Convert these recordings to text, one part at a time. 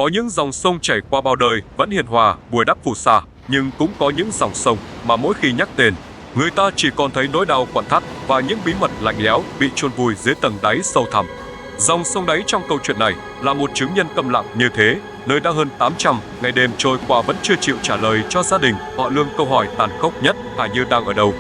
Có những dòng sông chảy qua bao đời vẫn hiền hòa, bồi đắp phù sa, nhưng cũng có những dòng sông mà mỗi khi nhắc tên, người ta chỉ còn thấy nỗi đau quặn thắt và những bí mật lạnh lẽo bị chôn vùi dưới tầng đáy sâu thẳm. Dòng sông đáy trong câu chuyện này là một chứng nhân câm lặng như thế, nơi đã hơn 800 ngày đêm trôi qua vẫn chưa chịu trả lời cho gia đình họ Lương câu hỏi tàn khốc nhất: Hải Như đang ở đâu?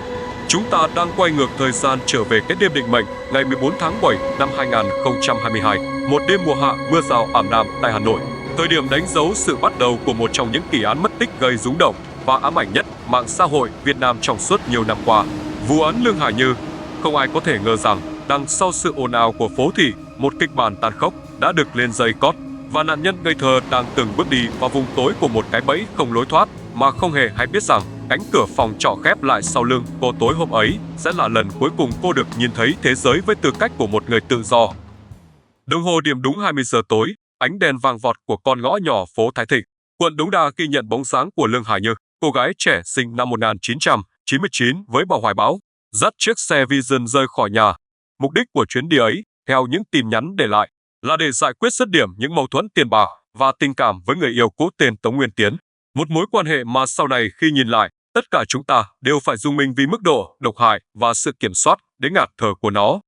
Chúng ta đang quay ngược thời gian trở về cái đêm định mệnh ngày 14 tháng 7 năm 2022, một đêm mùa hạ mưa rào ảm đạm tại Hà Nội, thời điểm đánh dấu sự bắt đầu của một trong những kỳ án mất tích gây rúng động và ám ảnh nhất mạng xã hội Việt Nam trong suốt nhiều năm qua, vụ án Lương Hải Như. Không ai có thể ngờ rằng đằng sau sự ồn ào của phố thị, một kịch bản tàn khốc đã được lên dây cót và nạn nhân ngây thơ đang từng bước đi vào vùng tối của một cái bẫy không lối thoát, mà không hề hay biết rằng cánh cửa phòng trọ khép lại sau lưng cô tối hôm ấy sẽ là lần cuối cùng cô được nhìn thấy thế giới với tư cách của một người tự do. Đồng hồ điểm đúng 20 giờ tối, ánh đèn vàng vọt của con ngõ nhỏ phố Thái Thịnh, quận Đống Đa ghi nhận bóng dáng của Lương Hải Như, cô gái trẻ sinh năm 1999 với bào hoài bão, dắt chiếc xe Vision rời khỏi nhà. Mục đích của chuyến đi ấy, theo những tin nhắn để lại, là để giải quyết dứt điểm những mâu thuẫn tiền bạc và tình cảm với người yêu cũ tên Tống Nguyên Tiến. Một mối quan hệ mà sau này khi nhìn lại, tất cả chúng ta đều phải rung mình vì mức độ độc hại và sự kiểm soát đến ngạt thở của nó.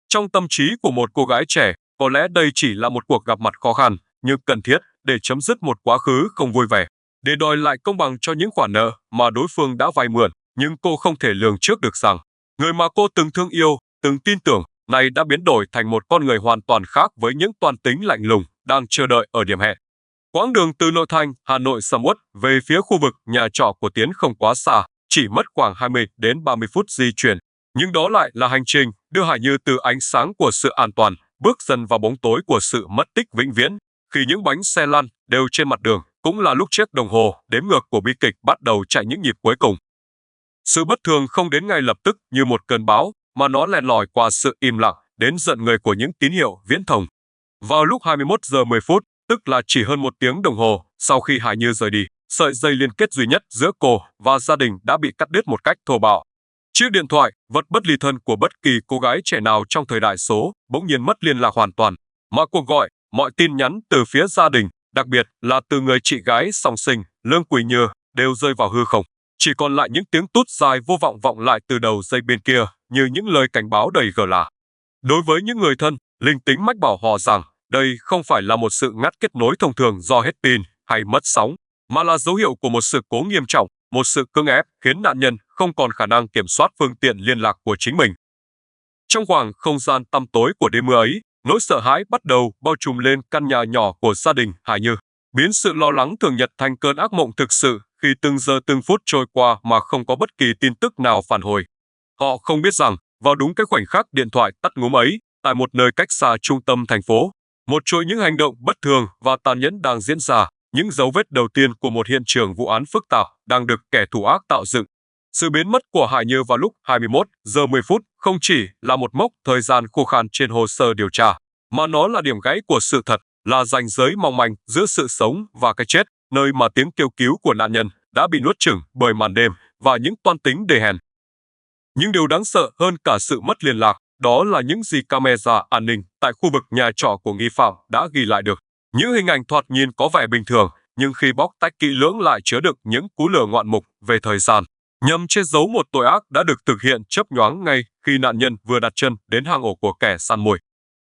Trong tâm trí của một cô gái trẻ, có lẽ đây chỉ là một cuộc gặp mặt khó khăn nhưng cần thiết để chấm dứt một quá khứ không vui vẻ, để đòi lại công bằng cho những khoản nợ mà đối phương đã vay mượn. Nhưng cô không thể lường trước được rằng người mà cô từng thương yêu, từng tin tưởng, nay đã biến đổi thành một con người hoàn toàn khác với những toan tính lạnh lùng đang chờ đợi ở điểm hẹn. Quãng đường từ nội thành Hà Nội sầm uất về phía khu vực nhà trọ của Tiến không quá xa, chỉ mất khoảng 20 đến 30 phút di chuyển. Nhưng đó lại là hành trình đưa Hải Như từ ánh sáng của sự an toàn bước dần vào bóng tối của sự mất tích vĩnh viễn. Khi những bánh xe lăn đều trên mặt đường, cũng là lúc chiếc đồng hồ đếm ngược của bi kịch bắt đầu chạy những nhịp cuối cùng. Sự bất thường không đến ngay lập tức như một cơn bão, mà nó len lỏi qua sự im lặng đến giận người của những tín hiệu viễn thông. Vào lúc 21 giờ 10 phút, tức là chỉ hơn một tiếng đồng hồ sau khi Hải Như rời đi, sợi dây liên kết duy nhất giữa cô và gia đình đã bị cắt đứt một cách thô bạo. Chiếc điện thoại, vật bất ly thân của bất kỳ cô gái trẻ nào trong thời đại số, bỗng nhiên mất liên lạc hoàn toàn, mà cuộc gọi, mọi tin nhắn từ phía gia đình, đặc biệt là từ người chị gái song sinh Lương Quỳnh Như, đều rơi vào hư không. Chỉ còn lại những tiếng tút dài vô vọng vọng lại từ đầu dây bên kia, như những lời cảnh báo đầy gờ lạ. Đối với những người thân, linh tính mách bảo họ rằng đây không phải là một sự ngắt kết nối thông thường do hết pin hay mất sóng, mà là dấu hiệu của một sự cố nghiêm trọng, một sự cưỡng ép khiến nạn nhân không còn khả năng kiểm soát phương tiện liên lạc của chính mình. Trong khoảng không gian tăm tối của đêm mưa ấy, nỗi sợ hãi bắt đầu bao trùm lên căn nhà nhỏ của gia đình Hải Như, biến sự lo lắng thường nhật thành cơn ác mộng thực sự khi từng giờ từng phút trôi qua mà không có bất kỳ tin tức nào phản hồi. Họ không biết rằng, vào đúng cái khoảnh khắc điện thoại tắt ngúm ấy, tại một nơi cách xa trung tâm thành phố, một chuỗi những hành động bất thường và tàn nhẫn đang diễn ra, những dấu vết đầu tiên của một hiện trường vụ án phức tạp đang được kẻ thù ác tạo dựng. Sự biến mất của Hải Như vào lúc 21 giờ 10 phút không chỉ là một mốc thời gian khô khan trên hồ sơ điều tra, mà nó là điểm gãy của sự thật, là ranh giới mong manh giữa sự sống và cái chết, nơi mà tiếng kêu cứu của nạn nhân đã bị nuốt chửng bởi màn đêm và những toan tính đê hèn. Nhưng điều đáng sợ hơn cả sự mất liên lạc, đó là những gì camera an ninh tại khu vực nhà trọ của nghi phạm đã ghi lại được. Những hình ảnh thoạt nhìn có vẻ bình thường, nhưng khi bóc tách kỹ lưỡng lại chứa đựng những cú lừa ngoạn mục về thời gian, nhằm che giấu một tội ác đã được thực hiện chớp nhoáng ngay khi nạn nhân vừa đặt chân đến hang ổ của kẻ săn mồi.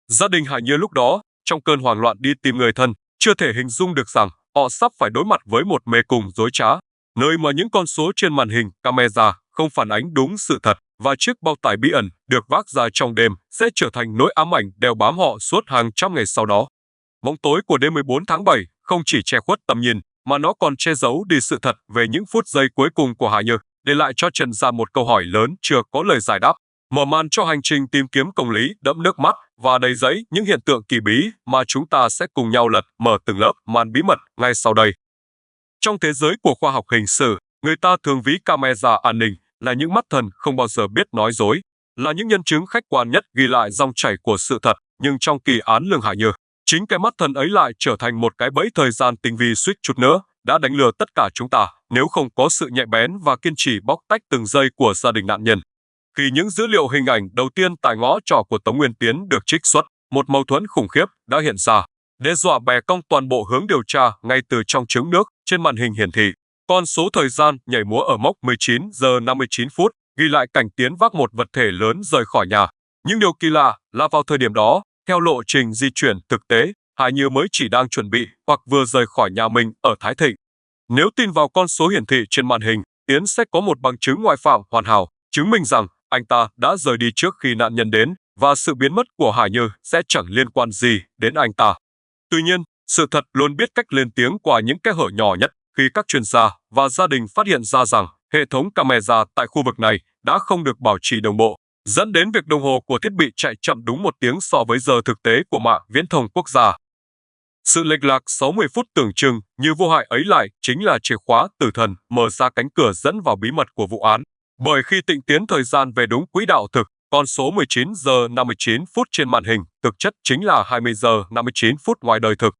Gia đình Hải Như lúc đó, trong cơn hoảng loạn đi tìm người thân, chưa thể hình dung được rằng họ sắp phải đối mặt với một mê cung dối trá, nơi mà những con số trên màn hình camera không phản ánh đúng sự thật, và chiếc bao tải bí ẩn được vác ra trong đêm sẽ trở thành nỗi ám ảnh đeo bám họ suốt hàng trăm ngày sau đó. Bóng tối của đêm 14 tháng 7 không chỉ che khuất tầm nhìn, mà nó còn che giấu đi sự thật về những phút giây cuối cùng của Hải Như, để lại cho trần gian một câu hỏi lớn chưa có lời giải đáp, mở màn cho hành trình tìm kiếm công lý đẫm nước mắt và đầy dẫy những hiện tượng kỳ bí mà chúng ta sẽ cùng nhau lật mở từng lớp màn bí mật ngay sau đây. Trong thế giới của khoa học hình sự, người ta thường ví camera an ninh là những mắt thần không bao giờ biết nói dối, là những nhân chứng khách quan nhất ghi lại dòng chảy của sự thật. Nhưng trong kỳ án Lương Hải Như, chính cái mắt thần ấy lại trở thành một cái bẫy thời gian tinh vi suýt chút nữa đã đánh lừa tất cả chúng ta nếu không có sự nhạy bén và kiên trì bóc tách từng giây của gia đình nạn nhân. Khi những dữ liệu hình ảnh đầu tiên tại ngõ trọ của Tống Nguyên Tiến được trích xuất, một mâu thuẫn khủng khiếp đã hiện ra. đe dọa bè cong toàn bộ hướng điều tra ngay từ trong trứng nước. Trên màn hình hiển thị con số thời gian nhảy múa ở mốc 19 giờ 59 phút, ghi lại cảnh Tiến vác một vật thể lớn rời khỏi nhà. Nhưng điều kỳ lạ là vào thời điểm đó, theo lộ trình di chuyển thực tế, Hải Như mới chỉ đang chuẩn bị hoặc vừa rời khỏi nhà mình ở Thái Thịnh. Nếu tin vào con số hiển thị trên màn hình, Tiến sẽ có một bằng chứng ngoại phạm hoàn hảo, chứng minh rằng anh ta đã rời đi trước khi nạn nhân đến và sự biến mất của Hải Như sẽ chẳng liên quan gì đến anh ta. Tuy nhiên, sự thật luôn biết cách lên tiếng qua những kẽ hở nhỏ nhất khi các chuyên gia và gia đình phát hiện ra rằng hệ thống camera tại khu vực này đã không được bảo trì đồng bộ, dẫn đến việc đồng hồ của thiết bị chạy chậm đúng 1 tiếng so với giờ thực tế của mạng viễn thông quốc gia. Sự lệch lạc 60 phút tưởng chừng như vô hại ấy lại chính là chìa khóa tử thần mở ra cánh cửa dẫn vào bí mật của vụ án. Bởi khi Tịnh tiến thời gian về đúng quỹ đạo thực, con số 19 giờ 59 phút trên màn hình thực chất chính là 20 giờ 59 phút ngoài đời thực.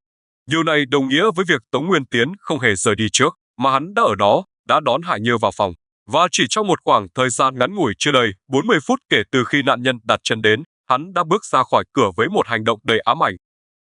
Điều này đồng nghĩa với việc Tống Nguyên Tiến không hề rời đi trước, mà hắn đã ở đó, đã đón Hải Như vào phòng. Và chỉ trong một khoảng thời gian ngắn ngủi chưa đầy 40 phút kể từ khi nạn nhân đặt chân đến, hắn đã bước ra khỏi cửa với một hành động đầy ám ảnh.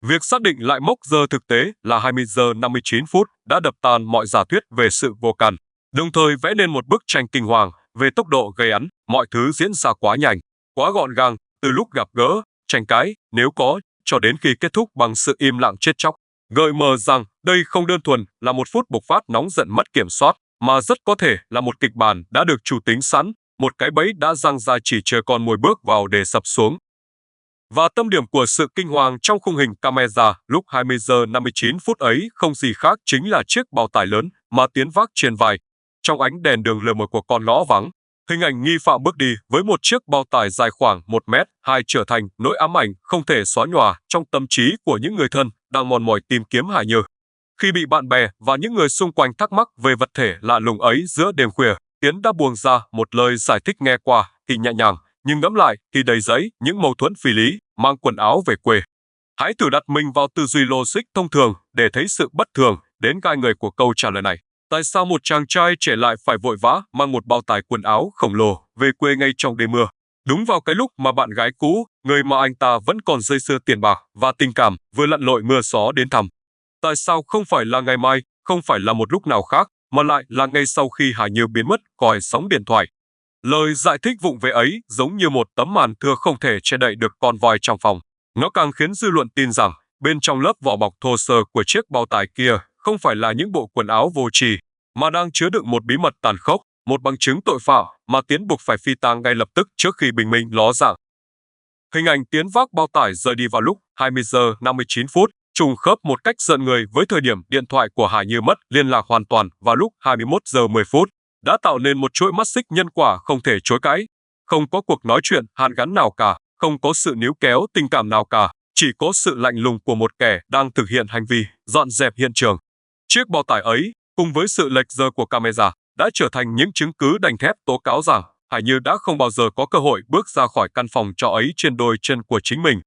Việc xác định lại mốc giờ thực tế là 20 giờ 59 phút đã đập tan mọi giả thuyết về sự vô can, đồng thời vẽ nên một bức tranh kinh hoàng về tốc độ gây án. Mọi thứ diễn ra quá nhanh, quá gọn gàng, từ lúc gặp gỡ, tranh cãi, nếu có, cho đến khi kết thúc bằng sự im lặng chết chóc, gợi mờ rằng đây không đơn thuần là một phút bộc phát nóng giận mất kiểm soát, mà rất có thể là một kịch bản đã được chủ tính sẵn, một cái bẫy đã giăng ra chỉ chờ con mồi bước vào để sập xuống. Và tâm điểm của sự kinh hoàng trong khung hình camera lúc 20 giờ 59 phút ấy không gì khác chính là chiếc bao tải lớn mà Tiến vác trên vai. Trong ánh đèn đường lờ mờ của con ngõ vắng, hình ảnh nghi phạm bước đi với một chiếc bao tải dài khoảng 1m2 trở thành nỗi ám ảnh không thể xóa nhòa trong tâm trí của những người thân đang mòn mỏi tìm kiếm Hải Như. Khi bị bạn bè và những người xung quanh thắc mắc về vật thể lạ lùng ấy giữa đêm khuya, Tiến đã buông ra một lời giải thích nghe qua thì nhẹ nhàng, nhưng ngẫm lại thì đầy dẫy những mâu thuẫn phi lý. Mang quần áo về quê. Hãy thử đặt mình vào tư duy logic thông thường để thấy sự bất thường đến gai người của câu trả lời này. Tại sao một chàng trai trẻ lại phải vội vã mang một bao tải quần áo khổng lồ về quê ngay trong đêm mưa? Đúng vào cái lúc mà bạn gái cũ, người mà anh ta vẫn còn dây dưa tiền bạc và tình cảm, vừa lặn lội mưa gió đến thăm. Tại sao không phải là ngày mai, không phải là một lúc nào khác, mà lại là ngay sau khi Hải Như biến mất khỏi sóng điện thoại? Lời giải thích vụng về ấy giống như một tấm màn thưa không thể che đậy được con voi trong phòng. Nó càng khiến dư luận tin rằng bên trong lớp vỏ bọc thô sơ của chiếc bao tải kia không phải là những bộ quần áo vô tri, mà đang chứa đựng một bí mật tàn khốc, một bằng chứng tội phạm mà Tiến buộc phải phi tang ngay lập tức trước khi bình minh ló dạng. Hình ảnh Tiến vác bao tải rời đi vào lúc 20 giờ 59 phút, trùng khớp một cách giận người với thời điểm điện thoại của Hải Như mất liên lạc hoàn toàn vào lúc 21 giờ 10 phút. Đã tạo nên một chuỗi mắt xích nhân quả không thể chối cãi. Không có cuộc nói chuyện hàn gắn nào cả, không có sự níu kéo tình cảm nào cả, chỉ có sự lạnh lùng của một kẻ đang thực hiện hành vi dọn dẹp hiện trường. Chiếc bao tải ấy, cùng với sự lệch giờ của camera, đã trở thành những chứng cứ đanh thép tố cáo rằng Hải Như đã không bao giờ có cơ hội bước ra khỏi căn phòng trọ ấy trên đôi chân của chính mình.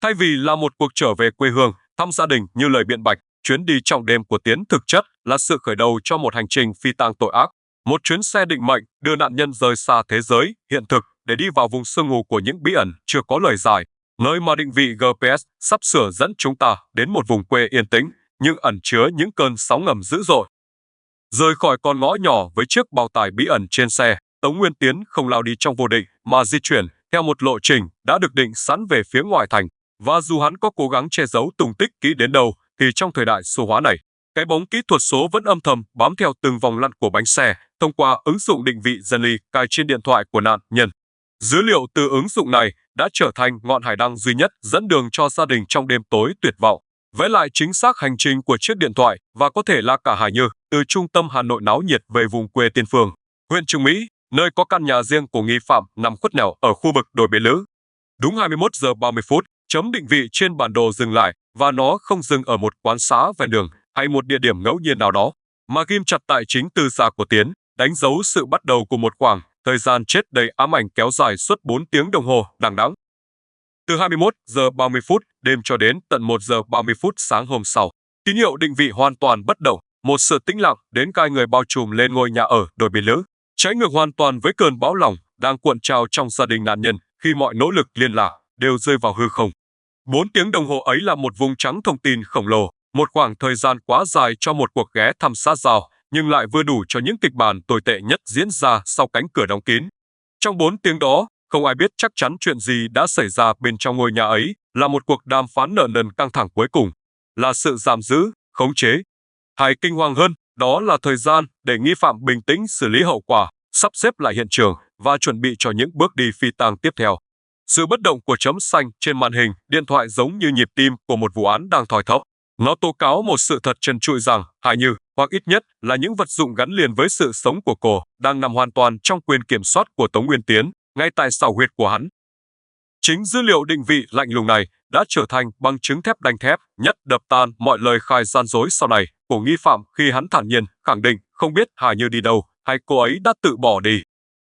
Thay vì là một cuộc trở về quê hương, thăm gia đình như lời biện bạch, chuyến đi trong đêm của Tiến thực chất là sự khởi đầu cho một hành trình phi tang tội ác. Một chuyến xe định mệnh đưa nạn nhân rời xa thế giới hiện thực để đi vào vùng sương mù của những bí ẩn chưa có lời giải, nơi mà định vị GPS sắp sửa dẫn chúng ta đến một vùng quê yên tĩnh nhưng ẩn chứa những cơn sóng ngầm dữ dội. Rời khỏi con ngõ nhỏ với chiếc bao tải bí ẩn trên xe, Tống Nguyên Tiến không lao đi trong vô định mà di chuyển theo một lộ trình đã được định sẵn về phía ngoại thành. Và dù hắn có cố gắng che giấu tung tích kỹ đến đâu, thì trong thời đại số hóa này, cái bóng kỹ thuật số vẫn âm thầm bám theo từng vòng lăn của bánh xe thông qua ứng dụng định vị dân ly cài trên điện thoại của nạn nhân. Dữ liệu từ ứng dụng này đã trở thành ngọn hải đăng duy nhất dẫn đường cho gia đình trong đêm tối tuyệt vọng, vẽ lại chính xác hành trình của chiếc điện thoại và có thể là cả Hải Như từ trung tâm Hà Nội náo nhiệt về vùng quê Tiên Phương, huyện Chương Mỹ, nơi có căn nhà riêng của nghi phạm nằm khuất nẻo ở khu vực đồi Bến Lữ. Đúng 21 giờ 30 phút, chấm định vị trên bản đồ dừng lại và nó không dừng ở một quán xá ven đường hay một địa điểm ngẫu nhiên nào đó, mà ghim chặt tại chính tư gia của Tiến, đánh dấu sự bắt đầu của một khoảng thời gian chết đầy ám ảnh kéo dài suốt 4 tiếng đồng hồ đằng đẵng. Từ 21 giờ 30 phút đêm cho đến tận 1 giờ 30 phút sáng hôm sau, tín hiệu định vị hoàn toàn bất động, một sự tĩnh lặng đến gai người bao trùm lên ngôi nhà ở đồi Bến Lữ, trái ngược hoàn toàn với cơn bão lòng đang cuộn trào trong gia đình nạn nhân khi mọi nỗ lực liên lạc đều rơi vào hư không. 4 tiếng đồng hồ ấy là một vùng trắng thông tin khổng lồ, một khoảng thời gian quá dài cho một cuộc ghé thăm xã giao, nhưng lại vừa đủ cho những kịch bản tồi tệ nhất diễn ra sau cánh cửa đóng kín. Trong 4 tiếng đó, không ai biết chắc chắn chuyện gì đã xảy ra bên trong ngôi nhà ấy, là một cuộc đàm phán nợ nần căng thẳng cuối cùng, là sự giam giữ, khống chế. Hay kinh hoàng hơn, đó là thời gian để nghi phạm bình tĩnh xử lý hậu quả, sắp xếp lại hiện trường và chuẩn bị cho những bước đi phi tang tiếp theo. Sự bất động của chấm xanh trên màn hình điện thoại giống như nhịp tim của một vụ án đang thoi thóp. Nó tố cáo một sự thật trần trụi rằng Hải Như, hoặc ít nhất là những vật dụng gắn liền với sự sống của cô, đang nằm hoàn toàn trong quyền kiểm soát của Tống Nguyên Tiến, ngay tại xào huyệt của hắn. Chính dữ liệu định vị lạnh lùng này đã trở thành bằng chứng thép đanh thép nhất đập tan mọi lời khai gian dối sau này của nghi phạm khi hắn thản nhiên khẳng định không biết Hải Như đi đâu hay cô ấy đã tự bỏ đi.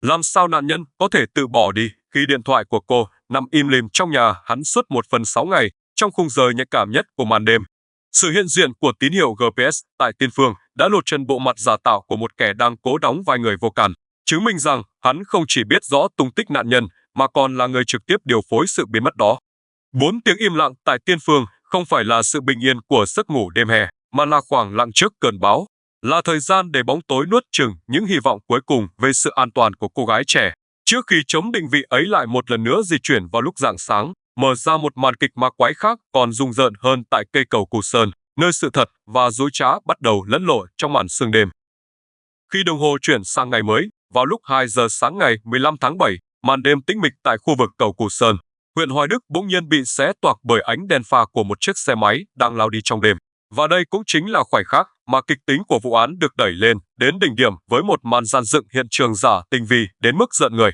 Làm sao nạn nhân có thể tự bỏ đi khi điện thoại của cô nằm im lìm trong nhà hắn suốt 1/6 ngày trong khung giờ nhạy cảm nhất của màn đêm? Sự hiện diện của tín hiệu GPS tại Tiên Phương đã lột trần bộ mặt giả tạo của một kẻ đang cố đóng vai người vô can, chứng minh rằng hắn không chỉ biết rõ tung tích nạn nhân mà còn là người trực tiếp điều phối sự biến mất đó. 4 tiếng im lặng tại Tiên Phương không phải là sự bình yên của giấc ngủ đêm hè, mà là khoảng lặng trước cơn bão, là thời gian để bóng tối nuốt chửng những hy vọng cuối cùng về sự an toàn của cô gái trẻ, trước khi chấm định vị ấy lại một lần nữa di chuyển vào lúc rạng sáng, mở ra một màn kịch ma quái khác còn rùng rợn hơn tại cây cầu Cù Sơn, nơi sự thật và dối trá bắt đầu lẫn lộn trong màn sương đêm. Khi đồng hồ chuyển sang ngày mới, vào lúc 2 giờ sáng ngày 15 tháng 7, màn đêm tĩnh mịch tại khu vực cầu Cù Sơn, huyện Hoài Đức bỗng nhiên bị xé toạc bởi ánh đèn pha của một chiếc xe máy đang lao đi trong đêm. Và đây cũng chính là khoảnh khắc mà kịch tính của vụ án được đẩy lên đến đỉnh điểm với một màn dàn dựng hiện trường giả tinh vi đến mức giận người.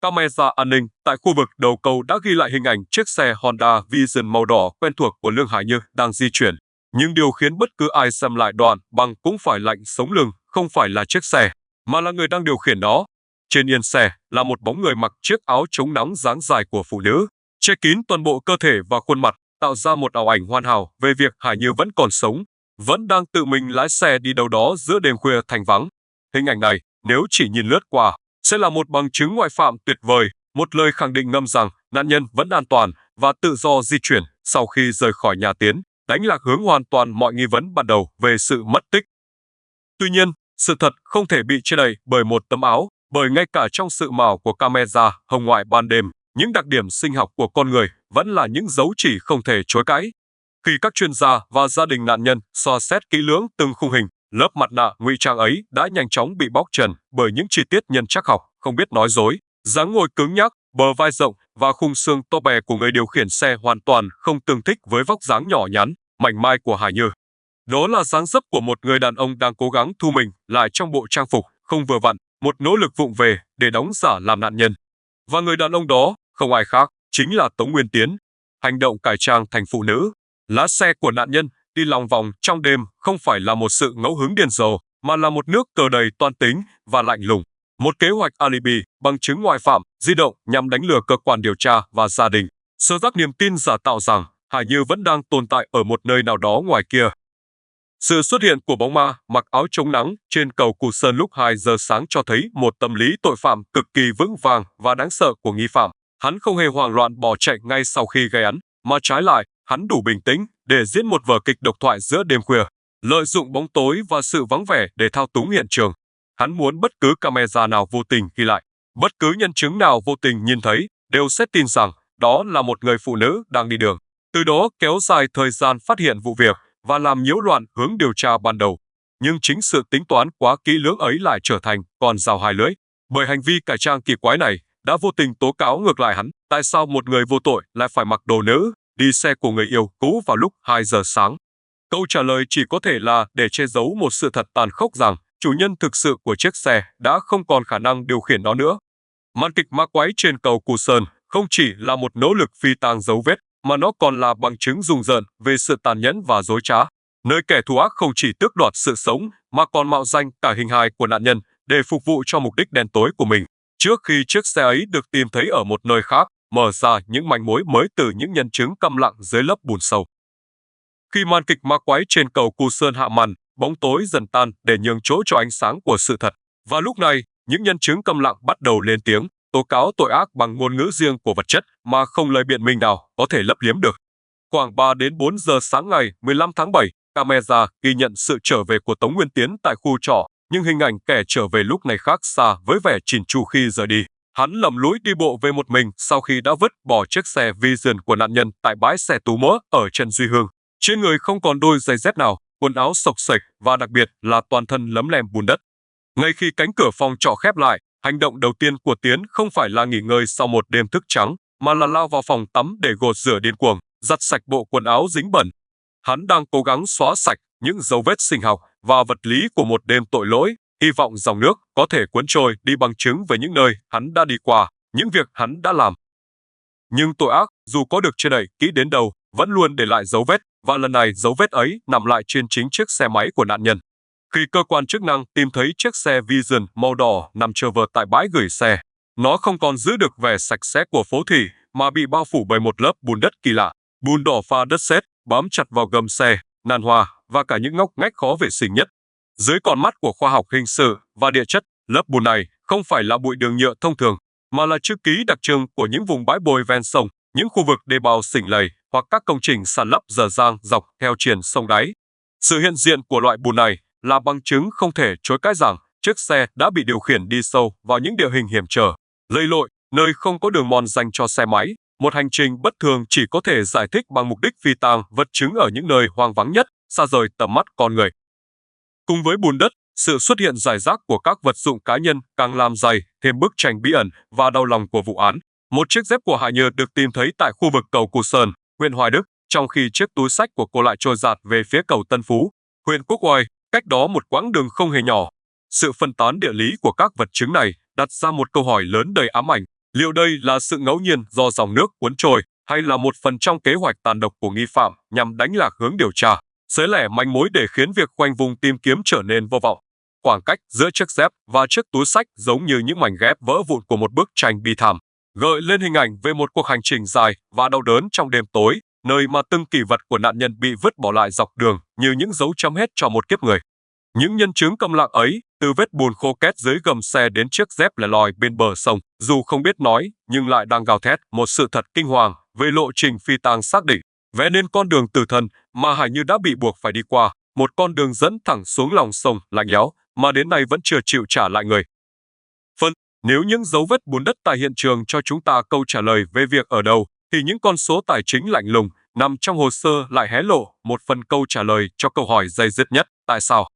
Camera an ninh tại khu vực đầu cầu đã ghi lại hình ảnh chiếc xe Honda Vision màu đỏ quen thuộc của Lương Hải Như đang di chuyển. Nhưng điều khiến bất cứ ai xem lại đoạn băng cũng phải lạnh sống lưng, không phải là chiếc xe, mà là người đang điều khiển nó. Trên yên xe là một bóng người mặc chiếc áo chống nắng dáng dài của phụ nữ, che kín toàn bộ cơ thể và khuôn mặt, tạo ra một ảo ảnh hoàn hảo về việc Hải Như vẫn còn sống, vẫn đang tự mình lái xe đi đâu đó giữa đêm khuya thành vắng. Hình ảnh này, nếu chỉ nhìn lướt qua, sẽ là một bằng chứng ngoại phạm tuyệt vời, một lời khẳng định ngầm rằng nạn nhân vẫn an toàn và tự do di chuyển sau khi rời khỏi nhà Tiến, đánh lạc hướng hoàn toàn mọi nghi vấn ban đầu về sự mất tích. Tuy nhiên, sự thật không thể bị che đậy bởi một tấm áo, bởi ngay cả trong sự màu của camera hồng ngoại ban đêm, những đặc điểm sinh học của con người vẫn là những dấu chỉ không thể chối cãi. Khi các chuyên gia và gia đình nạn nhân so xét kỹ lưỡng từng khung hình, lớp mặt nạ ngụy trang ấy đã nhanh chóng bị bóc trần bởi những chi tiết nhân trắc học, không biết nói dối, dáng ngồi cứng nhắc, bờ vai rộng và khung xương to bè của người điều khiển xe hoàn toàn không tương thích với vóc dáng nhỏ nhắn, mảnh mai của Hải Như. Đó là dáng dấp của một người đàn ông đang cố gắng thu mình lại trong bộ trang phục không vừa vặn, một nỗ lực vụng về để đóng giả làm nạn nhân. Và người đàn ông đó không ai khác, chính là Tống Nguyên Tiến. Hành động cải trang thành phụ nữ, lái xe của nạn nhân đi lòng vòng trong đêm không phải là một sự ngẫu hứng điên rồ, mà là một nước cờ đầy toan tính và lạnh lùng. Một kế hoạch alibi bằng chứng ngoại phạm di động nhằm đánh lừa cơ quan điều tra và gia đình, sơ rắc niềm tin giả tạo rằng Hải Như vẫn đang tồn tại ở một nơi nào đó ngoài kia. Sự xuất hiện của bóng ma mặc áo chống nắng trên cầu Cù Sơn lúc 2 giờ sáng cho thấy một tâm lý tội phạm cực kỳ vững vàng và đáng sợ của nghi phạm. Hắn không hề hoảng loạn bỏ chạy ngay sau khi gây án, mà trái lại, hắn đủ bình tĩnh để diễn một vở kịch độc thoại giữa đêm khuya, lợi dụng bóng tối và sự vắng vẻ để thao túng hiện trường. Hắn muốn bất cứ camera nào vô tình ghi lại, bất cứ nhân chứng nào vô tình nhìn thấy, đều sẽ tin rằng đó là một người phụ nữ đang đi đường. Từ đó kéo dài thời gian phát hiện vụ việc và làm nhiễu loạn hướng điều tra ban đầu. Nhưng chính sự tính toán quá kỹ lưỡng ấy lại trở thành con dao hai lưỡi, bởi hành vi cải trang kỳ quái này đã vô tình tố cáo ngược lại hắn. Tại sao một người vô tội lại phải mặc đồ nữ, đi xe của người yêu cũ vào lúc 2 giờ sáng? Câu trả lời chỉ có thể là để che giấu một sự thật tàn khốc rằng chủ nhân thực sự của chiếc xe đã không còn khả năng điều khiển nó nữa. Màn kịch ma quái trên cầu Cù Sơn không chỉ là một nỗ lực phi tang dấu vết, mà nó còn là bằng chứng rùng rợn về sự tàn nhẫn và dối trá, nơi kẻ thù ác không chỉ tước đoạt sự sống mà còn mạo danh cả hình hài của nạn nhân để phục vụ cho mục đích đen tối của mình. Trước khi chiếc xe ấy được tìm thấy ở một nơi khác, mở ra những manh mối mới từ những nhân chứng câm lặng dưới lớp bùn sâu. Khi màn kịch ma quái trên cầu Cù Sơn hạ màn, bóng tối dần tan để nhường chỗ cho ánh sáng của sự thật. Và lúc này, những nhân chứng câm lặng bắt đầu lên tiếng, tố cáo tội ác bằng ngôn ngữ riêng của vật chất mà không lời biện minh nào có thể lấp liếm được. Khoảng 3 đến 4 giờ sáng ngày 15 tháng 7, camera ghi nhận sự trở về của Tống Nguyên Tiến tại khu trọ, nhưng hình ảnh kẻ trở về lúc này khác xa với vẻ chỉn chu khi rời đi. Hắn lầm lũi đi bộ về một mình sau khi đã vứt bỏ chiếc xe Vision của nạn nhân tại bãi xe Tú Mỡ ở Trần Duy Hương. Trên người không còn đôi giày dép nào, quần áo xộc xệch và đặc biệt là toàn thân lấm lem bùn đất. Ngay khi cánh cửa phòng trọ khép lại, hành động đầu tiên của Tiến không phải là nghỉ ngơi sau một đêm thức trắng, mà là lao vào phòng tắm để gột rửa điên cuồng, giặt sạch bộ quần áo dính bẩn. Hắn đang cố gắng xóa sạch những dấu vết sinh học và vật lý của một đêm tội lỗi, hy vọng dòng nước có thể cuốn trôi đi bằng chứng về những nơi hắn đã đi qua, những việc hắn đã làm. Nhưng tội ác, dù có được che đậy kỹ đến đâu, vẫn luôn để lại dấu vết, và lần này dấu vết ấy nằm lại trên chính chiếc xe máy của nạn nhân. Khi cơ quan chức năng tìm thấy chiếc xe Vision màu đỏ nằm chờ vợt tại bãi gửi xe, nó không còn giữ được vẻ sạch sẽ của phố thị mà bị bao phủ bởi một lớp bùn đất kỳ lạ. Bùn đỏ pha đất sét bám chặt vào gầm xe, nan hoa và cả những ngóc ngách khó vệ sinh nhất. Dưới con mắt của khoa học hình sự và địa chất, lớp bùn này không phải là bụi đường nhựa thông thường, mà là chữ ký đặc trưng của những vùng bãi bồi ven sông, những khu vực đê bao xình lầy hoặc các công trình san lấp dở dang dọc theo triền sông đáy. Sự hiện diện của loại bùn này là bằng chứng không thể chối cãi rằng chiếc xe đã bị điều khiển đi sâu vào những địa hình hiểm trở, lầy lội, nơi không có đường mòn dành cho xe máy. Một hành trình bất thường chỉ có thể giải thích bằng mục đích phi tang vật chứng ở những nơi hoang vắng nhất, xa rời tầm mắt con người. Cùng với bùn đất, sự xuất hiện rải rác của các vật dụng cá nhân càng làm dày thêm bức tranh bí ẩn và đau lòng của vụ án. Một chiếc dép của Hải Như được tìm thấy tại khu vực cầu Cù Sơn, huyện Hoài Đức, trong khi chiếc túi xách của cô lại trôi dạt về phía cầu Tân Phú, huyện Quốc Oai, cách đó một quãng đường không hề nhỏ. Sự phân tán địa lý của các vật chứng này đặt ra một câu hỏi lớn đầy ám ảnh. Liệu đây là sự ngẫu nhiên do dòng nước cuốn trôi, hay là một phần trong kế hoạch tàn độc của nghi phạm nhằm đánh lạc hướng điều tra, xới lẻ manh mối để khiến việc khoanh vùng tìm kiếm trở nên vô vọng? Khoảng cách giữa chiếc dép và chiếc túi xách giống như những mảnh ghép vỡ vụn của một bức tranh bi thảm, gợi lên hình ảnh về một cuộc hành trình dài và đau đớn trong đêm tối, nơi mà từng kỷ vật của nạn nhân bị vứt bỏ lại dọc đường như những dấu chấm hết cho một kiếp người. Những nhân chứng câm lặng ấy, từ vết bùn khô két dưới gầm xe đến chiếc dép lẻ loi bên bờ sông, dù không biết nói nhưng lại đang gào thét một sự thật kinh hoàng về lộ trình phi tang xác định, vẽ nên con đường tử thần mà Hải Như đã bị buộc phải đi qua, một con đường dẫn thẳng xuống lòng sông lạnh lẽo mà đến nay vẫn chưa chịu trả lại người. Nếu những dấu vết bùn đất tại hiện trường cho chúng ta câu trả lời về việc ở đâu, thì những con số tài chính lạnh lùng nằm trong hồ sơ lại hé lộ một phần câu trả lời cho câu hỏi dây dứt nhất: tại sao?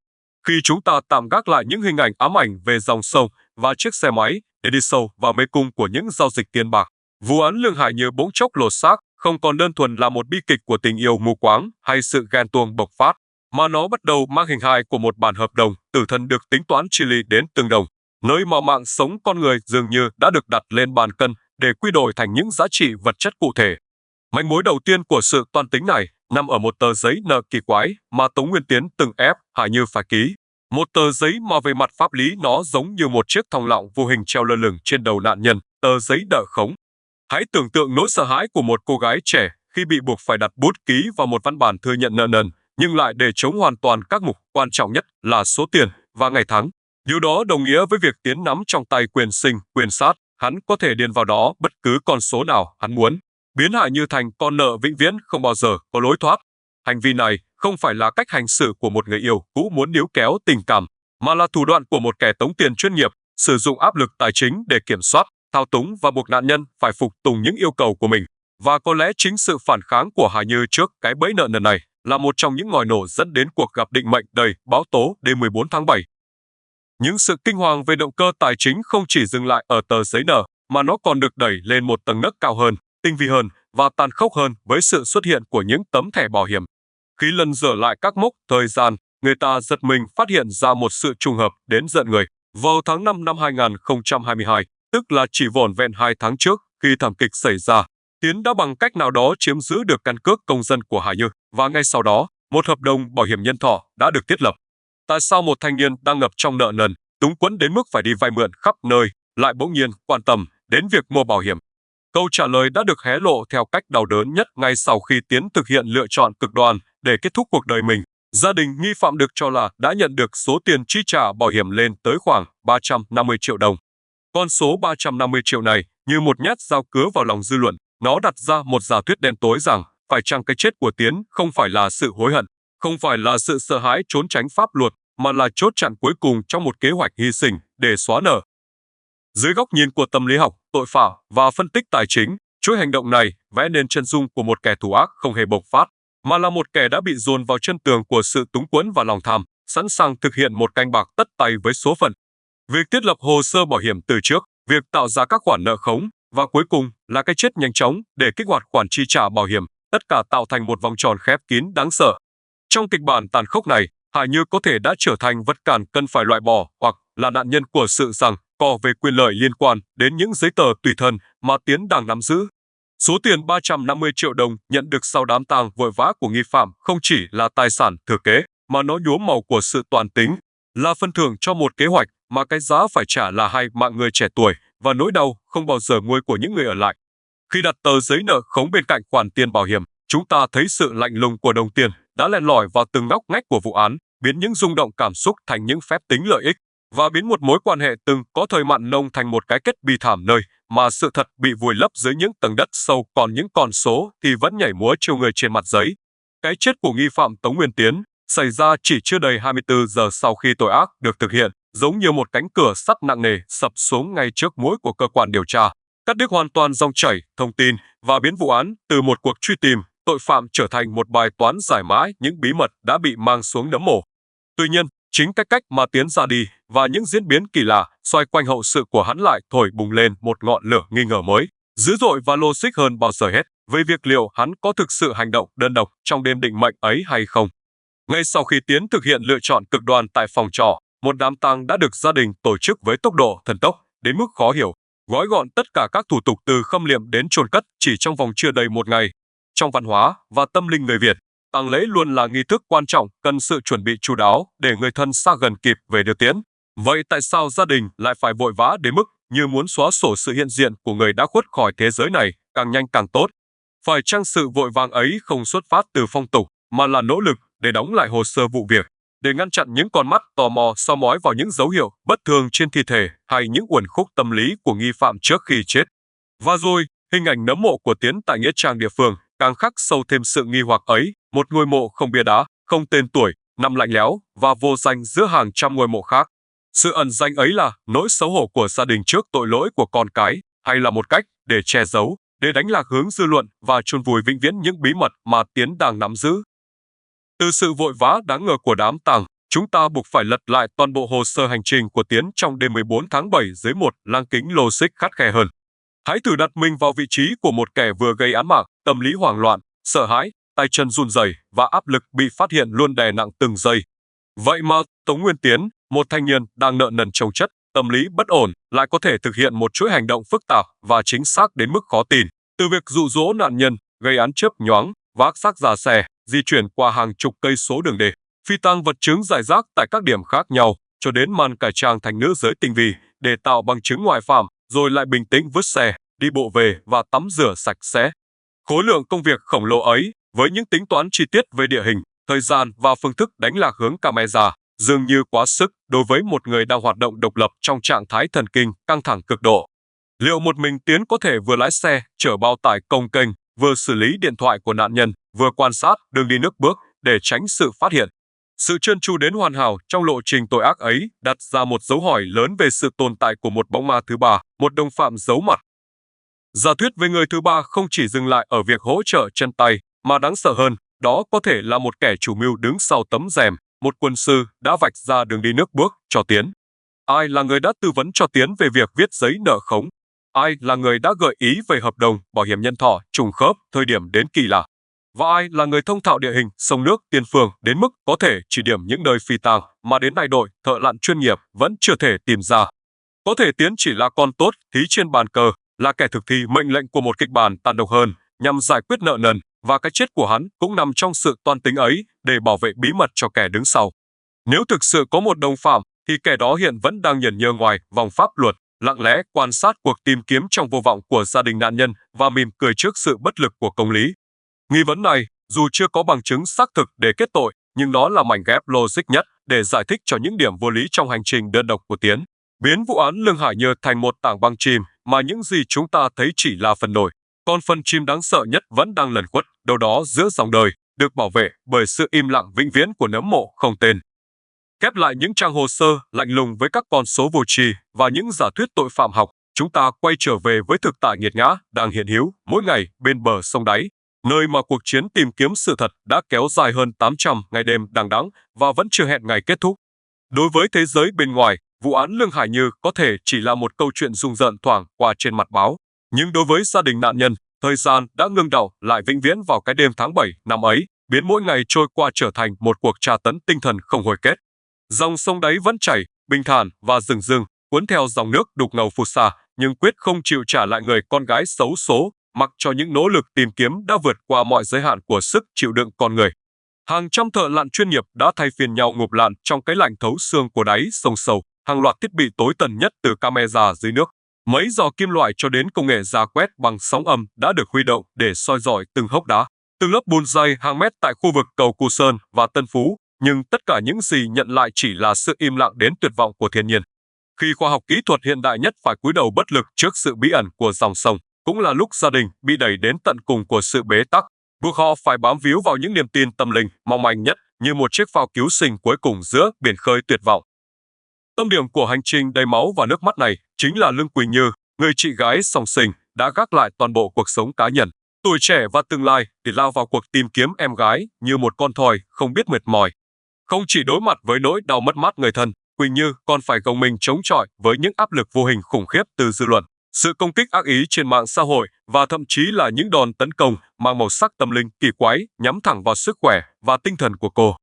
Khi chúng ta tạm gác lại những hình ảnh ám ảnh về dòng sông và chiếc xe máy để đi sâu vào mê cung của những giao dịch tiền bạc, vụ án Lương Hải Như bỗng chốc lột xác không còn đơn thuần là một bi kịch của tình yêu mù quáng hay sự ghen tuông bộc phát, mà nó bắt đầu mang hình hài của một bản hợp đồng tử thần được tính toán chi li đến từng đồng, nơi mà mạng sống con người dường như đã được đặt lên bàn cân để quy đổi thành những giá trị vật chất cụ thể. Manh mối đầu tiên của sự toan tính này nằm ở một tờ giấy nợ kỳ quái mà Tống Nguyên Tiến từng ép Hải Như phải ký. Một tờ giấy mà về mặt pháp lý nó giống như một chiếc thòng lọng vô hình treo lơ lửng trên đầu nạn nhân, tờ giấy nợ khống. Hãy tưởng tượng nỗi sợ hãi của một cô gái trẻ khi bị buộc phải đặt bút ký vào một văn bản thừa nhận nợ nần, nhưng lại để chống hoàn toàn các mục quan trọng nhất là số tiền và ngày tháng. Điều đó đồng nghĩa với việc Tiến nắm trong tay quyền sinh, quyền sát, hắn có thể điền vào đó bất cứ con số nào hắn muốn, biến Hải Như thành con nợ vĩnh viễn không bao giờ có lối thoát. Hành vi này không phải là cách hành xử của một người yêu cũ muốn níu kéo tình cảm, mà là thủ đoạn của một kẻ tống tiền chuyên nghiệp, sử dụng áp lực tài chính để kiểm soát, thao túng và buộc nạn nhân phải phục tùng những yêu cầu của mình. Và có lẽ chính sự phản kháng của Hải Như trước cái bẫy nợ nần này là một trong những ngòi nổ dẫn đến cuộc gặp định mệnh đầy báo tố đêm 14 tháng 7. Những sự kinh hoàng về động cơ tài chính không chỉ dừng lại ở tờ giấy nợ, mà nó còn được đẩy lên một tầng nấc cao hơn, tinh vi hơn và tàn khốc hơn với sự xuất hiện của những tấm thẻ bảo hiểm. Khi lần dở lại các mốc thời gian, người ta giật mình phát hiện ra một sự trùng hợp đến giận người. Vào tháng 5 năm 2022, tức là chỉ vỏn vẹn 2 tháng trước khi thảm kịch xảy ra, Tiến đã bằng cách nào đó chiếm giữ được căn cước công dân của Hải Như, và ngay sau đó, một hợp đồng bảo hiểm nhân thọ đã được thiết lập. Tại sao một thanh niên đang ngập trong nợ nần, túng quẫn đến mức phải đi vay mượn khắp nơi, lại bỗng nhiên quan tâm đến việc mua bảo hiểm? Câu trả lời đã được hé lộ theo cách đau đớn nhất ngay sau khi Tiến thực hiện lựa chọn cực đoan để kết thúc cuộc đời mình. Gia đình nghi phạm được cho là đã nhận được số tiền chi trả bảo hiểm lên tới khoảng 350 triệu đồng. Con số 350 triệu này như một nhát dao cứa vào lòng dư luận, nó đặt ra một giả thuyết đen tối rằng phải chăng cái chết của Tiến không phải là sự hối hận, không phải là sự sợ hãi trốn tránh pháp luật, mà là chốt chặn cuối cùng trong một kế hoạch hy sinh để xóa nợ. Dưới góc nhìn của tâm lý học, tội phạm và phân tích tài chính, chuỗi hành động này vẽ nên chân dung của một kẻ thù ác không hề bộc phát, mà là một kẻ đã bị dồn vào chân tường của sự túng quẫn và lòng tham, sẵn sàng thực hiện một canh bạc tất tay với số phận. Việc thiết lập hồ sơ bảo hiểm từ trước, việc tạo ra các khoản nợ khống và cuối cùng là cái chết nhanh chóng để kích hoạt khoản chi trả bảo hiểm, tất cả tạo thành một vòng tròn khép kín đáng sợ. Trong kịch bản tàn khốc này, Hải Như có thể đã trở thành vật cản cần phải loại bỏ, hoặc là nạn nhân của sự giằng co về quyền lợi liên quan đến những giấy tờ tùy thân mà Tiến đang nắm giữ. Số tiền 350 triệu đồng nhận được sau đám tang vội vã của nghi phạm không chỉ là tài sản thừa kế, mà nó nhuốm màu của sự toàn tính, là phần thưởng cho một kế hoạch mà cái giá phải trả là 2 mạng người trẻ tuổi và nỗi đau không bao giờ nguôi của những người ở lại. Khi đặt tờ giấy nợ khống bên cạnh khoản tiền bảo hiểm, chúng ta thấy sự lạnh lùng của đồng tiền đã len lỏi vào từng ngóc ngách của vụ án, biến những rung động cảm xúc thành những phép tính lợi ích, và biến một mối quan hệ từng có thời mặn nồng thành một cái kết bi thảm, nơi mà sự thật bị vùi lấp dưới những tầng đất sâu, còn những con số thì vẫn nhảy múa trêu người trên mặt giấy. Cái chết của nghi phạm Tống Nguyên Tiến xảy ra chỉ chưa đầy 24 giờ sau khi tội ác được thực hiện, giống như một cánh cửa sắt nặng nề sập xuống ngay trước mũi của cơ quan điều tra, cắt đứt hoàn toàn dòng chảy thông tin và biến vụ án từ một cuộc truy tìm tội phạm trở thành một bài toán giải mã những bí mật đã bị mang xuống nấm mồ. Tuy nhiên, chính cái cách mà Tiến ra đi và những diễn biến kỳ lạ xoay quanh hậu sự của hắn lại thổi bùng lên một ngọn lửa nghi ngờ mới, dữ dội và logic hơn bao giờ hết, về việc liệu hắn có thực sự hành động đơn độc trong đêm định mệnh ấy hay không. Ngay sau khi Tiến thực hiện lựa chọn cực đoan tại phòng trọ, một đám tang đã được gia đình tổ chức với tốc độ thần tốc đến mức khó hiểu, gói gọn tất cả các thủ tục từ khâm liệm đến chôn cất chỉ trong vòng chưa đầy một ngày. Trong văn hóa và tâm linh người Việt, tang lễ luôn là nghi thức quan trọng, cần sự chuẩn bị chu đáo để người thân xa gần kịp về đưa Tiến. Vậy tại sao gia đình lại phải vội vã đến mức như muốn xóa sổ sự hiện diện của người đã khuất khỏi thế giới này, càng nhanh càng tốt? Phải chăng sự vội vàng ấy không xuất phát từ phong tục, mà là nỗ lực để đóng lại hồ sơ vụ việc, để ngăn chặn những con mắt tò mò soi mói vào những dấu hiệu bất thường trên thi thể hay những uẩn khúc tâm lý của nghi phạm trước khi chết? Và rồi, hình ảnh nấm mộ của Tiến tại nghĩa trang địa phương càng khắc sâu thêm sự nghi hoặc ấy, một ngôi mộ không bia đá, không tên tuổi, nằm lạnh lẽo và vô danh giữa hàng trăm ngôi mộ khác. Sự ẩn danh ấy là nỗi xấu hổ của gia đình trước tội lỗi của con cái, hay là một cách để che giấu, để đánh lạc hướng dư luận và chôn vùi vĩnh viễn những bí mật mà Tiến đang nắm giữ? Từ sự vội vã đáng ngờ của đám tang, chúng ta buộc phải lật lại toàn bộ hồ sơ hành trình của Tiến trong đêm 14 tháng 7 dưới một lăng kính logic khắt khe hơn. Hãy thử đặt mình vào vị trí của một kẻ vừa gây án mạng, tâm lý hoảng loạn, sợ hãi, tay chân run rẩy và áp lực bị phát hiện luôn đè nặng từng giây. Vậy mà Tống Nguyên Tiến, một thanh niên đang nợ nần chồng chất, tâm lý bất ổn, lại có thể thực hiện một chuỗi hành động phức tạp và chính xác đến mức khó tin. Từ việc dụ dỗ nạn nhân, gây án chớp nhoáng, vác xác ra xe, di chuyển qua hàng chục cây số đường đề, phi tang vật chứng rải rác tại các điểm khác nhau, cho đến màn cải trang thành nữ giới tinh vi để tạo bằng chứng ngoại phạm, rồi lại bình tĩnh vứt xe, đi bộ về và tắm rửa sạch sẽ. Khối lượng công việc khổng lồ ấy, với những tính toán chi tiết về địa hình, thời gian và phương thức đánh lạc hướng camera, dường như quá sức đối với một người đang hoạt động độc lập trong trạng thái thần kinh căng thẳng cực độ. Liệu một mình Tiến có thể vừa lái xe chở bao tải cồng kềnh, vừa xử lý điện thoại của nạn nhân, vừa quan sát đường đi nước bước để tránh sự phát hiện? Sự trơn tru đến hoàn hảo trong lộ trình tội ác ấy đặt ra một dấu hỏi lớn về sự tồn tại của một bóng ma thứ ba, một đồng phạm giấu mặt. Giả thuyết về người thứ ba không chỉ dừng lại ở việc hỗ trợ chân tay, mà đáng sợ hơn, đó có thể là một kẻ chủ mưu đứng sau tấm rèm, một quân sư đã vạch ra đường đi nước bước cho Tiến. Ai là người đã tư vấn cho Tiến về việc viết giấy nợ khống? Ai là người đã gợi ý về hợp đồng bảo hiểm nhân thọ trùng khớp thời điểm đến kỳ lạ? Và ai là người thông thạo địa hình, sông nước, tiền phương đến mức có thể chỉ điểm những nơi phi tang mà đến nay đội thợ lặn chuyên nghiệp vẫn chưa thể tìm ra? Có thể Tiến chỉ là con tốt thí trên bàn cờ, là kẻ thực thi mệnh lệnh của một kịch bản tàn độc hơn nhằm giải quyết nợ nần, và cái chết của hắn cũng nằm trong sự toan tính ấy để bảo vệ bí mật cho kẻ đứng sau. Nếu thực sự có một đồng phạm, thì kẻ đó hiện vẫn đang nhởn nhơ ngoài vòng pháp luật, lặng lẽ quan sát cuộc tìm kiếm trong vô vọng của gia đình nạn nhân và mỉm cười trước sự bất lực của công lý. Nghi vấn này, dù chưa có bằng chứng xác thực để kết tội, nhưng nó là mảnh ghép logic nhất để giải thích cho những điểm vô lý trong hành trình đơn độc của Tiến, biến vụ án Lương Hải Nhơ thành một tảng băng chìm mà những gì chúng ta thấy chỉ là phần nổi. Còn phần chim đáng sợ nhất vẫn đang lẩn khuất đâu đó giữa dòng đời, được bảo vệ bởi sự im lặng vĩnh viễn của nấm mộ không tên. Khép lại những trang hồ sơ lạnh lùng với các con số vô tri và những giả thuyết tội phạm học, chúng ta quay trở về với thực tại nghiệt ngã đang hiện hữu mỗi ngày bên bờ sông đáy, nơi mà cuộc chiến tìm kiếm sự thật đã kéo dài hơn 800 ngày đêm đằng đẵng và vẫn chưa hẹn ngày kết thúc. Đối với thế giới bên ngoài, vụ án Lương Hải Như có thể chỉ là một câu chuyện rùng rợn thoảng qua trên mặt báo, nhưng đối với gia đình nạn nhân, thời gian đã ngưng đọng lại vĩnh viễn vào cái đêm tháng 7 năm ấy, biến mỗi ngày trôi qua trở thành một cuộc tra tấn tinh thần không hồi kết. Dòng sông đáy vẫn chảy, bình thản và rừng rừng, cuốn theo dòng nước đục ngầu phù sa, nhưng quyết không chịu trả lại người con gái xấu số, mặc cho những nỗ lực tìm kiếm đã vượt qua mọi giới hạn của sức chịu đựng con người. Hàng trăm thợ lặn chuyên nghiệp đã thay phiên nhau ngụp lặn trong cái lạnh thấu xương của đáy sông sâu, hàng loạt thiết bị tối tân nhất từ camera dưới nước, mấy giò kim loại cho đến công nghệ rà quét bằng sóng âm đã được huy động để soi rọi từng hốc đá, từng lớp bùn dày hàng mét tại khu vực cầu Cù Sơn và Tân Phú, nhưng tất cả những gì nhận lại chỉ là sự im lặng đến tuyệt vọng của thiên nhiên. Khi khoa học kỹ thuật hiện đại nhất phải cúi đầu bất lực trước sự bí ẩn của dòng sông, cũng là lúc gia đình bị đẩy đến tận cùng của sự bế tắc, buộc họ phải bám víu vào những niềm tin tâm linh mong manh nhất như một chiếc phao cứu sinh cuối cùng giữa biển khơi tuyệt vọng. Tâm điểm của hành trình đầy máu và nước mắt này chính là Lương Quỳnh Như, người chị gái song sinh đã gác lại toàn bộ cuộc sống cá nhân, tuổi trẻ và tương lai để lao vào cuộc tìm kiếm em gái như một con thoi không biết mệt mỏi. Không chỉ đối mặt với nỗi đau mất mát người thân, Quỳnh Như còn phải gồng mình chống chọi với những áp lực vô hình khủng khiếp từ dư luận, sự công kích ác ý trên mạng xã hội và thậm chí là những đòn tấn công mang màu sắc tâm linh kỳ quái nhắm thẳng vào sức khỏe và tinh thần của cô.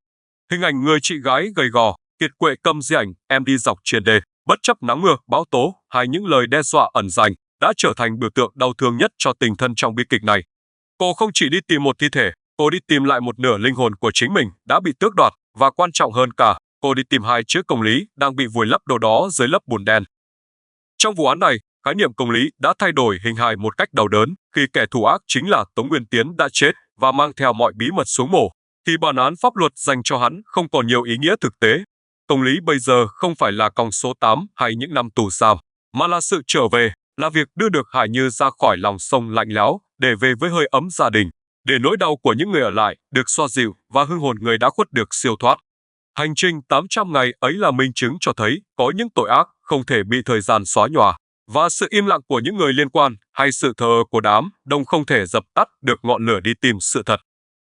Hình ảnh người chị gái gầy gò, kiệt quệ câm di ảnh em đi dọc triền đê, bất chấp nắng mưa, bão tố hay những lời đe dọa ẩn dành, đã trở thành biểu tượng đau thương nhất cho tình thân trong bi kịch này. Cô không chỉ đi tìm một thi thể, cô đi tìm lại một nửa linh hồn của chính mình đã bị tước đoạt, và quan trọng hơn cả, cô đi tìm hai chữ công lý đang bị vùi lấp đâu đó dưới lớp bùn đen. Trong vụ án này, khái niệm công lý đã thay đổi hình hài một cách đau đớn khi kẻ thù ác chính là Tống Nguyên Tiến đã chết và mang theo mọi bí mật xuống mổ, thì bản án pháp luật dành cho hắn không còn nhiều ý nghĩa thực tế. Công lý bây giờ không phải là còng số 8 hay những năm tù giam, mà là sự trở về, là việc đưa được Hải Như ra khỏi lòng sông lạnh lẽo để về với hơi ấm gia đình, để nỗi đau của những người ở lại được xoa dịu và hương hồn người đã khuất được siêu thoát. Hành trình 800 ngày ấy là minh chứng cho thấy có những tội ác không thể bị thời gian xóa nhòa, và sự im lặng của những người liên quan hay sự thờ ơ của đám đông không thể dập tắt được ngọn lửa đi tìm sự thật.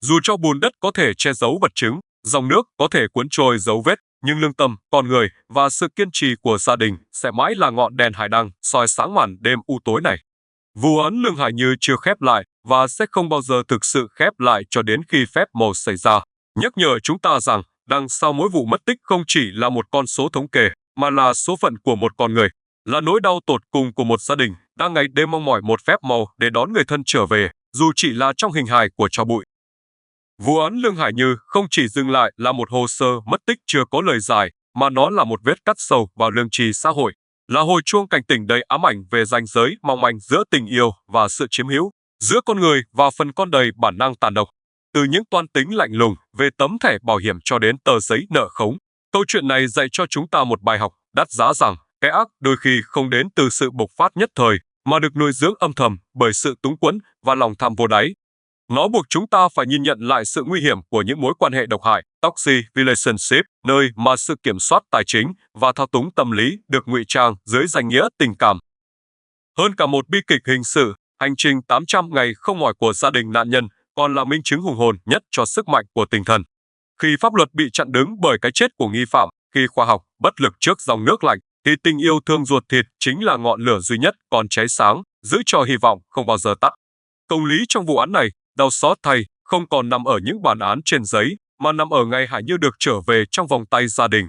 Dù cho bùn đất có thể che giấu vật chứng, dòng nước có thể cuốn trôi dấu vết, nhưng lương tâm, con người và sự kiên trì của gia đình sẽ mãi là ngọn đèn hải đăng soi sáng màn đêm u tối này. Vụ án Lương Hải Như chưa khép lại và sẽ không bao giờ thực sự khép lại cho đến khi phép màu xảy ra, nhắc nhở chúng ta rằng đằng sau mỗi vụ mất tích không chỉ là một con số thống kê, mà là số phận của một con người, là nỗi đau tột cùng của một gia đình đang ngày đêm mong mỏi một phép màu để đón người thân trở về, dù chỉ là trong hình hài của tro bụi. Vụ án Lương Hải Như không chỉ dừng lại là một hồ sơ mất tích chưa có lời giải, mà nó là một vết cắt sâu vào lương tri xã hội, là hồi chuông cảnh tỉnh đầy ám ảnh về ranh giới mong manh giữa tình yêu và sự chiếm hữu, giữa con người và phần con đầy bản năng tàn độc. Từ những toan tính lạnh lùng về tấm thẻ bảo hiểm cho đến tờ giấy nợ khống, câu chuyện này dạy cho chúng ta một bài học đắt giá rằng cái ác đôi khi không đến từ sự bộc phát nhất thời, mà được nuôi dưỡng âm thầm bởi sự túng quẫn và lòng tham vô đáy. Nó buộc chúng ta phải nhìn nhận lại sự nguy hiểm của những mối quan hệ độc hại, toxic relationship, nơi mà sự kiểm soát tài chính và thao túng tâm lý được ngụy trang dưới danh nghĩa tình cảm. Hơn cả một bi kịch hình sự, hành trình 800 ngày không mỏi của gia đình nạn nhân còn là minh chứng hùng hồn nhất cho sức mạnh của tinh thần. Khi pháp luật bị chặn đứng bởi cái chết của nghi phạm, khi khoa học bất lực trước dòng nước lạnh, thì tình yêu thương ruột thịt chính là ngọn lửa duy nhất còn cháy sáng, giữ cho hy vọng không bao giờ tắt. Công lý trong vụ án này, đau xót thay, không còn nằm ở những bản án trên giấy, mà nằm ở ngày Hải Như được trở về trong vòng tay gia đình.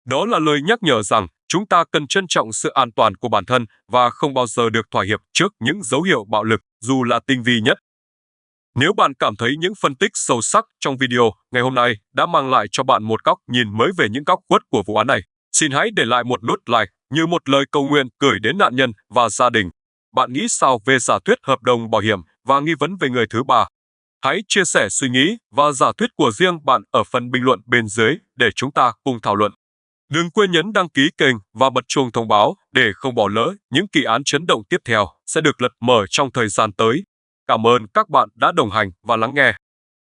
Đó là lời nhắc nhở rằng chúng ta cần trân trọng sự an toàn của bản thân và không bao giờ được thỏa hiệp trước những dấu hiệu bạo lực, dù là tinh vi nhất. Nếu bạn cảm thấy những phân tích sâu sắc trong video ngày hôm nay đã mang lại cho bạn một góc nhìn mới về những góc khuất của vụ án này, xin hãy để lại một nút like như một lời cầu nguyện gửi đến nạn nhân và gia đình. Bạn nghĩ sao về giả thuyết hợp đồng bảo hiểm và nghi vấn về người thứ ba? Hãy chia sẻ suy nghĩ và giả thuyết của riêng bạn ở phần bình luận bên dưới để chúng ta cùng thảo luận. Đừng quên nhấn đăng ký kênh và bật chuông thông báo để không bỏ lỡ những kỳ án chấn động tiếp theo sẽ được lật mở trong thời gian tới. Cảm ơn các bạn đã đồng hành và lắng nghe.